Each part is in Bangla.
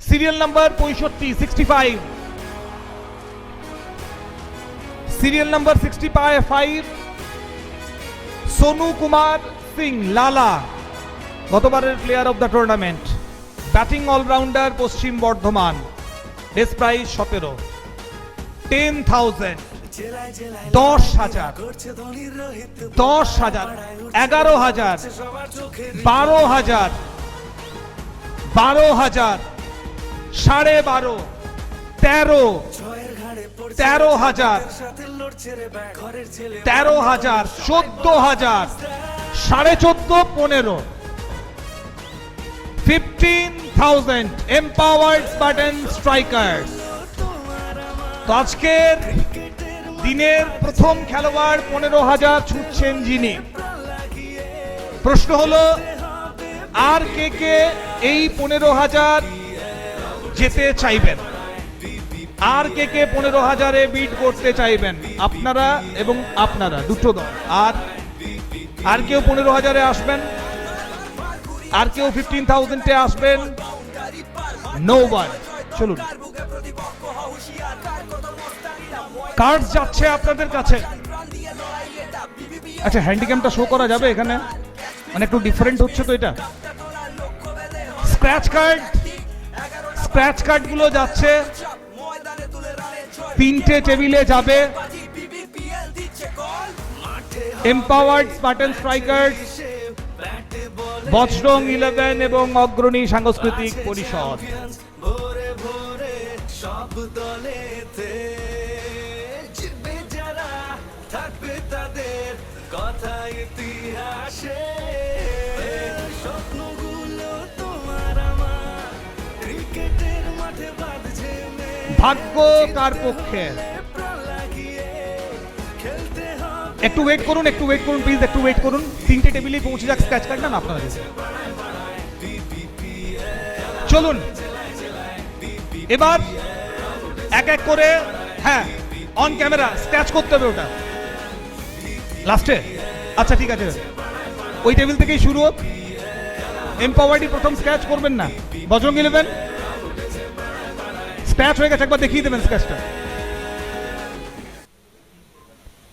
Serial number 65 serial number 65 Sonu Kumar Singh Lala, গতবারের player of the tournament, batting all rounder, Paschim Bardhaman, best prize 17, 10,000, 10,000, 10,000, 11,000, 12,000, 12,000, 12,500, 13,000, 13,000, 13,000, 14,000, 14,500, 15,000 empowered Spartan strikers. তো আজকের দিনের প্রথম খেলোয়াড় 15,000 ছুটছেন যিনি। প্রশ্ন হলো, আর কে এই 15,000 যেতে চাইবেন? আর কে 15,000-এ বিট করতে চাইবেন? আপনারা এবং আপনারা, দুটো দল। আর কেউ 15,000-এ আসবেন? আর কেউ 15,000-এ আসবেন? No one. চলুন, কার্ড যাচ্ছে আপনাদের কাছে। আচ্ছা, হ্যান্ডিক্যামটা শো করা যাবে এখানে? মানে একটু ডিফারেন্ট হচ্ছে তো এটা। স্ক্র্যাচ কার্ড গুলো যাচ্ছে, 3টে টেবিলে যাবে। এম্পাওয়ার্ড স্পার্টান স্ট্রাইকার্স, বজরং 11 এবং অগ্রণী সাংস্কৃতিক পরিষদ। সব দলেতে জিতবে যারা, থাকবে তাদের কথা ইতিহাসে। স্বপ্নগুলো তোমার আমার, ক্রিকেটের মাঠে বাঁধছে ভাগ্য কার পক্ষে? একটু ওয়েট করুন প্লিজ, একটু ওয়েট করুন। 3টে টেবিলে পৌঁছে যাক স্ক্র্যাচ কার্ড না আপনারা। চলুন এবার এক এক করে, হ্যাঁ, অন ক্যামেরা স্ক্র্যাচ করতে হবে ওটা লাস্টে। আচ্ছা ঠিক আছে, ওই টেবিল থেকেই শুরু হোক। এম্পাওয়ার্ডই প্রথম স্ক্র্যাচ করবেন না? বজরং 11 স্ক্র্যাচ হয়ে গেছে, একবার দেখিয়ে দেবেন স্ক্র্যাচটা।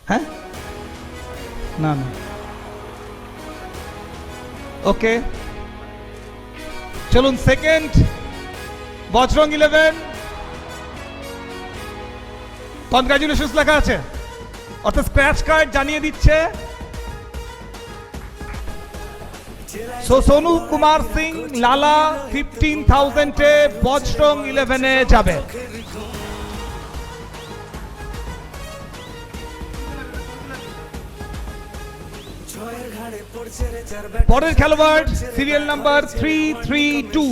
হ্যাঁ, না না, ওকে। চলুন সেকেন্ড, বজরং 11, কনগ্রাচুলেশনস লেখা আছে, অর্থাৎ স্ক্র্যাচ কার্ড জানিয়ে দিচ্ছে। সোনু কুমার সিং লালা 15,000-এ বজরং 11-এ যাবে। পরের খেলোয়াড় সিরিয়াল নাম্বার 332।